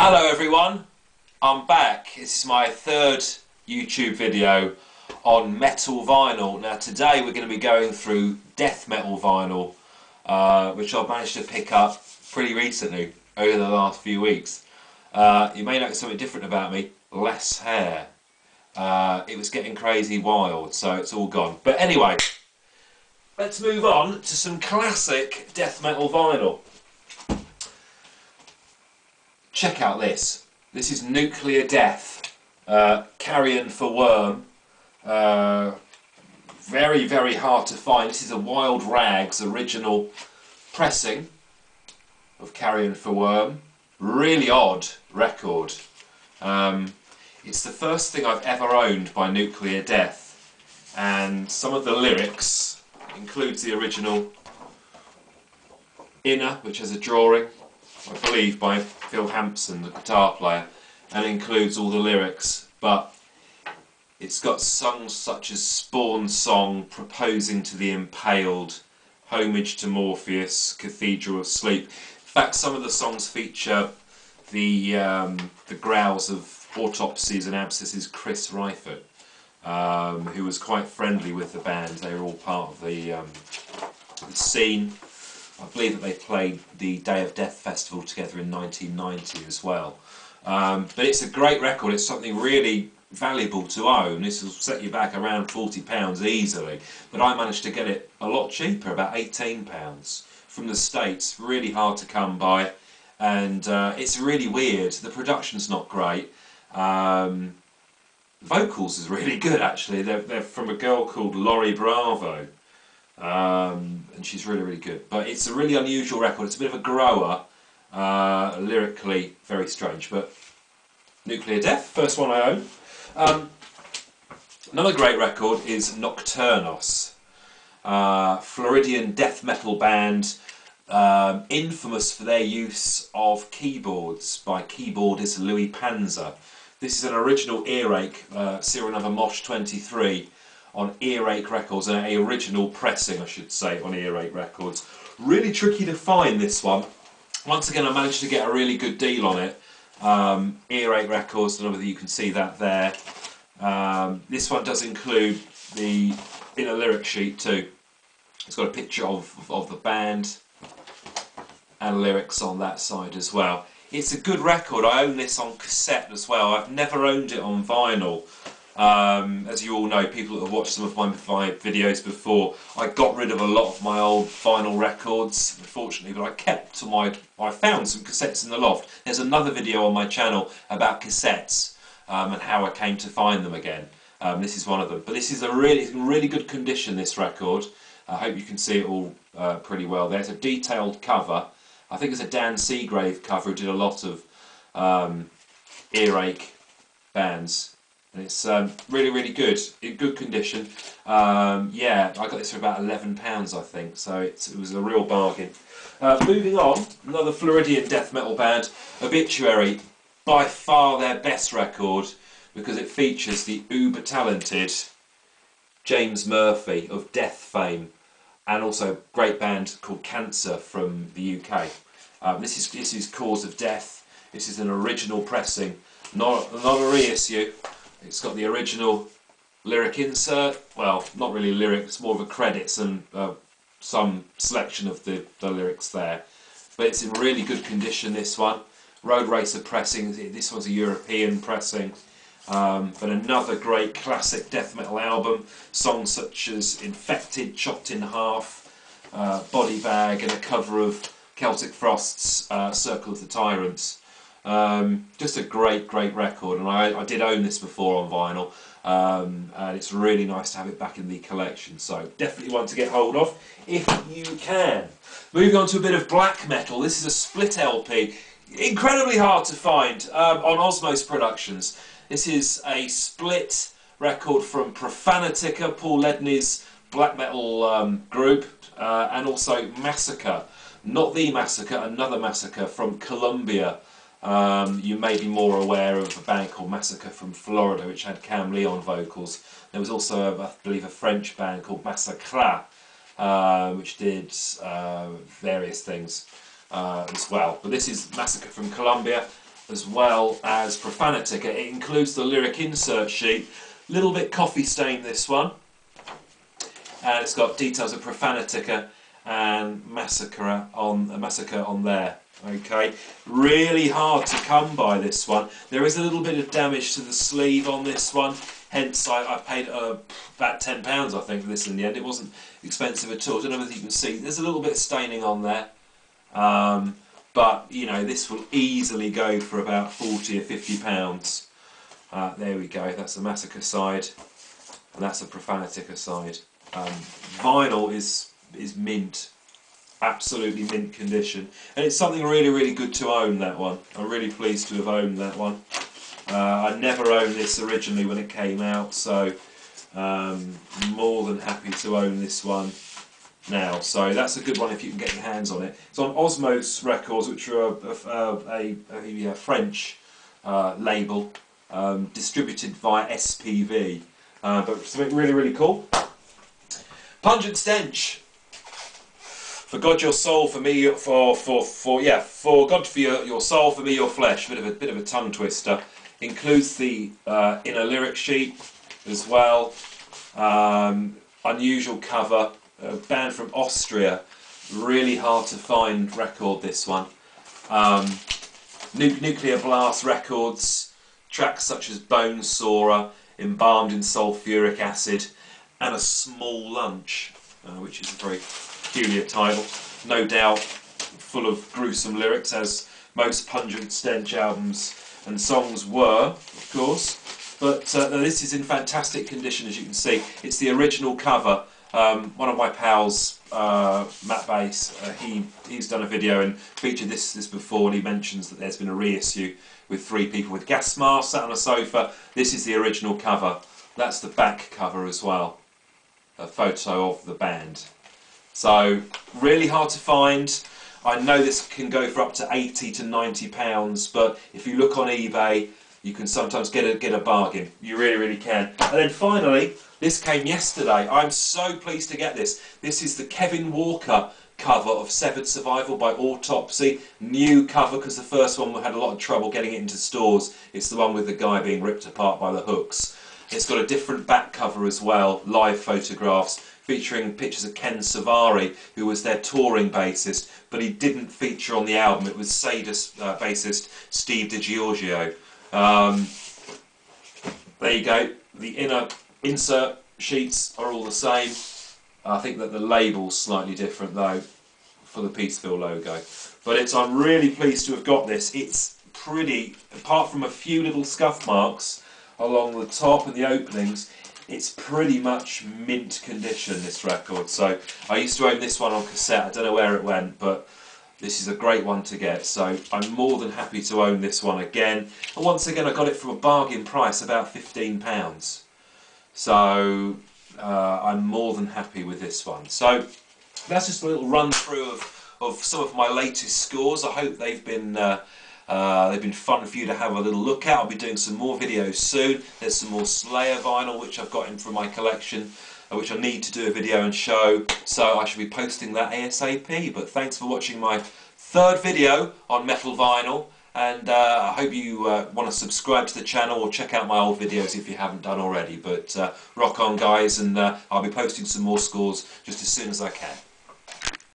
Hello everyone, I'm back. This is my third YouTube video on metal vinyl. Now today we're going to be going through death metal vinyl, which I've managed to pick up pretty recently, over the last few weeks. You may notice something different about me, less hair. It was getting crazy wild, so it's all gone. But anyway, let's move on to some classic death metal vinyl. Check out this. This is Nuclear Death, Carrion for Worm. Very, very hard to find. This is a Wild Rags original pressing of Carrion for Worm. Really odd record. It's the first thing I've ever owned by Nuclear Death, and some of the lyrics includes the original inner, which has a drawing, I believe, by Phil Hampson, the guitar player, and includes all the lyrics, but it's got songs such as Spawn Song, Proposing to the Impaled, Homage to Morpheus, Cathedral of Sleep. In fact, some of the songs feature the growls of Autopsies and Abscesses Chris Reifert, who was quite friendly with the band. They were all part of the scene. I believe that they played the Day of Death Festival together in 1990 as well. But it's a great record. It's something really valuable to own. This will set you back around £40 easily. But I managed to get it a lot cheaper, about £18 from the States. Really hard to come by. And it's really weird. The production's not great. Vocals is really good, actually. They're from a girl called Laurie Bravo. And she's really, really good. But it's a really unusual record. It's a bit of a grower, lyrically very strange. But Nuclear Death, first one I own. Another great record is Nocturnal, Floridian death metal band, infamous for their use of keyboards by keyboardist Louis Panzer. This is an original earache, serial number Mosh 23. On Earache Records, an original pressing, I should say, on Earache Records. Really tricky to find, this one. Once again, I managed to get a really good deal on it. Earache Records, I don't know whether you can see that there. This one does include the inner lyric sheet too. It's got a picture of the band and lyrics on that side as well. It's a good record. I own this on cassette as well. I've never owned it on vinyl. As you all know, people that have watched some of my videos before, I got rid of a lot of my old vinyl records, unfortunately, but I kept I found some cassettes in the loft. There's another video on my channel about cassettes and how I came to find them again. This is one of them. But this is a really good condition, this record. I hope you can see it all pretty well. There's a detailed cover. I think it's a Dan Seagrave cover who did a lot of earache bands. And it's really, really good, in good condition. Yeah, I got this for about £11, I think, so it was a real bargain. Moving on, another Floridian death metal band, Obituary, by far their best record, because it features the uber-talented James Murphy of Death fame, and also a great band called Cancer from the UK. This is Cause of Death. This is an original pressing, not a reissue. It's got the original lyric insert, well, not really lyric, it's more of a credits and some selection of the lyrics there. But it's in really good condition, this one. Road Racer pressing, this one's a European pressing. But another great classic death metal album. Songs such as Infected, Chopped in Half, Body Bag, and a cover of Celtic Frost's Circle of the Tyrants. Just a great record, and I did own this before on vinyl, and it's really nice to have it back in the collection, so definitely one to get hold of if you can. Moving on to a bit of black metal. This is a split LP, incredibly hard to find, on Osmos Productions. This is a split record from Profanatica, Paul Ledney's black metal group, and also Massacre. Not the Massacre, another Massacre from Colombia. You may be more aware of a band called Massacre from Florida, which had Cam Lee on vocals. There was also, I believe, a French band called Massacre, which did various things as well. But this is Massacre from Colombia. as well as Profanatica. It includes the lyric insert sheet, little bit coffee stained this one, and it's got details of Profanatica and Massacre on there. Okay, really hard to come by this one. There is a little bit of damage to the sleeve on this one, hence I paid about £10 I think for this in the end. It wasn't expensive at all. I don't know whether you can see, there's a little bit of staining on there, but you know, this will easily go for about £40 or £50. There we go, that's the Massacre side, and that's the Profanatica side. Vinyl is mint. Absolutely mint condition, and it's something really, really good to own, that one. I'm really pleased to have owned that one. I never owned this originally when it came out, so more than happy to own this one now. So that's a good one if you can get your hands on it. It's on Osmos Records, which are a French label, distributed via SPV, but something really, really cool. Pungent Stench. For God your soul, for me for God for your soul, for me your flesh. Bit of a tongue twister. Includes the inner lyric sheet as well. Unusual cover. A band from Austria. Really hard to find record, this one. Nuclear Blast Records. Tracks such as Bone Sorer, Embalmed in Sulphuric Acid, and A Small Lunch, which is a very peculiar title, no doubt full of gruesome lyrics, as most Pungent Stench albums and songs were, of course. But this is in fantastic condition, as you can see. It's the original cover. One of my pals, Matt Bass, he's done a video and featured this before, and he mentions that there's been a reissue with 3 people with gas masks sat on a sofa. This is the original cover. That's the back cover as well, a photo of the band. So really hard to find. I know this can go for up to £80 to £90, but if you look on eBay, you can sometimes get a bargain. You really, really can. And then finally, this came yesterday. I'm so pleased to get this. This is the Kevin Walker cover of Severed Survival by Autopsy. New cover, because the first one we had a lot of trouble getting it into stores. It's the one with the guy being ripped apart by the hooks. It's got a different back cover as well, live photographs, featuring pictures of Ken Savari, who was their touring bassist, but he didn't feature on the album. It was Sadus bassist Steve DiGiorgio. There you go. The inner insert sheets are all the same. I think that the label's slightly different though, for the Peaceville logo. But I'm really pleased to have got this. It's pretty, apart from a few little scuff marks along the top and the openings, it's pretty much mint condition, this record. So I used to own this one on cassette. I don't know where it went, but this is a great one to get. So I'm more than happy to own this one again. And once again, I got it for a bargain price, about £15. So I'm more than happy with this one. So that's just a little run through of some of my latest scores. I hope they've been fun for you to have a little look at. I'll be doing some more videos soon. There's some more Slayer vinyl which I've got in from my collection, which I need to do a video and show, so I should be posting that ASAP. But thanks for watching my 3rd video on metal vinyl, and I hope you want to subscribe to the channel or check out my old videos if you haven't done already. But rock on, guys, and I'll be posting some more scores just as soon as I can.